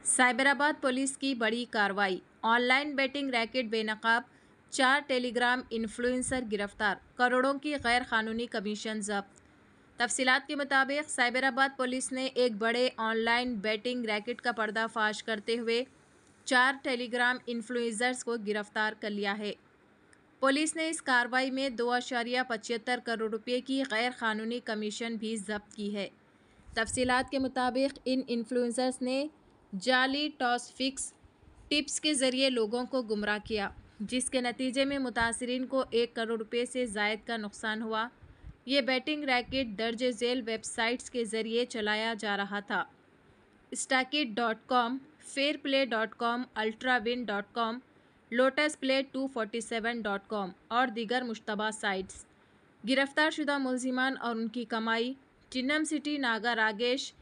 Cyberabad police की बड़ी कार्रवाई। ऑनलाइन बेटिंग रैकेट बेनकाब, 4 टेलीग्राम इन्फ्लुएंसर गिरफ्तार, करोड़ों की गैर कानूनी कमीशन जब्त। तफसीलात के मुताबिक साइबराबाद पुलिस ने एक बड़े ऑनलाइन बेटिंग रैकेट का पर्दाफाश करते हुए 4 टेलीग्राम इन्फ्लुएंसर्स को गिरफ्तार कर लिया है। पुलिस ने इस कार्रवाई में 2.75 करोड़ रुपये की गैर कानूनी कमीशन भी जब्त की है। तफसीलात के मुताबिक इन इन्फ्लुएंसर्स ने जाली टॉस फिक्स टिप्स के ज़रिए लोगों को गुमराह किया, जिसके नतीजे में मुतासरीन को 1 करोड़ रुपये से ज़ायद का नुकसान हुआ। ये बैटिंग रैकेट दर्ज झेल वेबसाइट्स के ज़रिए चलाया जा रहा था। स्टैकिट.com, फेयरप्ले.com, अल्ट्राविन.com, लोटसप्ले247.com और दीगर मुश्तबा साइट्स। गिरफ्तार शुदा मुलजिमान और उनकी कमाई: चिन्नम सिटी नागा रागेश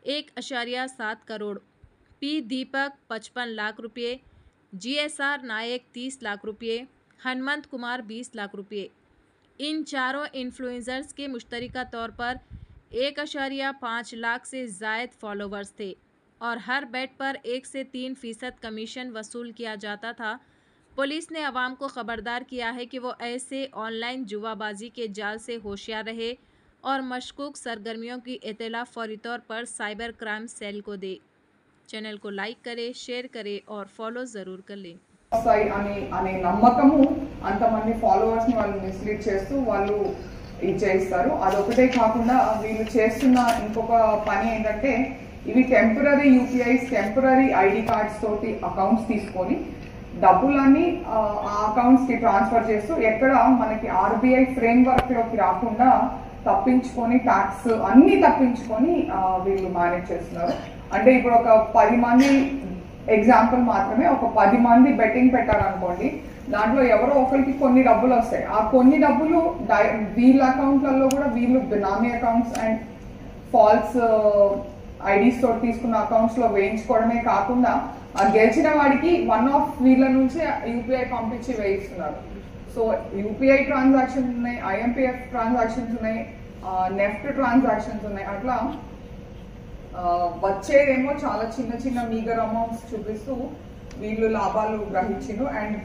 1.7 करोड़, पी दीपक 55 लाख रुपये, GSR नायक 30 लाख रुपये, हनुमंत कुमार 20 लाख रुपये। इन चारों इन्फ्लुएंसर्स के मुश्तरका तौर पर 1.5 लाख से ज़ायद फॉलोवर्स थे और हर बेट पर 1 से 3% कमीशन वसूल किया जाता था। पुलिस ने आवाम को ख़बरदार किया है कि वो ऐसे ऑनलाइन जुआबाजी के जाल से होशियार रहे और मशकूक सरगर्मियों की इत्तला फौरी तौर पर साइबर क्राइम सेल को दे। चैनल को लाइक करें, शेयर करें और फॉलो ज़रूर कर लें। అనే నమ్మకము అంతమంది ఫాలోవర్స్ ని వాళ్ళు మిస్లీడ్ చేస్తూ వాళ్ళు ఇచ్చేస్తారు. అదొకటే కాకుండా వీళ్ళు చేస్తున్న ఇంకొక పని ఏంటంటే ఇవి temporary UPIs, temporary ID cards తోటి అకౌంట్స్ తీసుకొని డబ్బులన్నీ ఆ అకౌంట్స్ కి ట్రాన్స్ఫర్ చేస్తూ ఎక్కడ మనకి ఆర్బీఐ ఫ్రేమ్ వర్క్ లోకి రాకుండా తప్పించుకొని ట్యాక్స్ అన్ని తప్పించుకొని వీళ్ళు మేనేజ్ చేస్తున్నారు. అంటే ఇప్పుడు ఒక 10 మంది ఎగ్జాంపుల్ మాత్రమే, ఒక 10 మంది బెట్టింగ్ పెట్టారనుకోండి, దాంట్లో ఎవరో ఒకరికి కొన్ని డబ్బులు వస్తాయి. ఆ కొన్ని డబ్బులు వీళ్ళ అకౌంట్లలో కూడా వీళ్ళు బినామీ అకౌంట్స్ అండ్ ఫాల్స్ ఐడీస్ తోటి తీసుకున్న అకౌంట్స్ లో వేయించుకోవడమే కాకుండా ఆ గెలిచిన వాడికి వన్ ఆఫ్ వీళ్ళ నుంచి యూపీఐ పంపించి వేయిస్తున్నారు. సో యూపీఐ ట్రాన్సాక్షన్స్ ఉన్నాయి, ఐఎంపీఎఫ్ ట్రాన్సాక్షన్స్ ఉన్నాయి, నెఫ్ట్ ట్రాన్సాక్షన్స్ ఉన్నాయి. అట్లా వచ్చేదేమో చాలా చిన్న చిన్న మీగర్ అమౌంట్స్ చూపిస్తూ వీళ్ళు లాభాలు గ్రహించారు. అండ్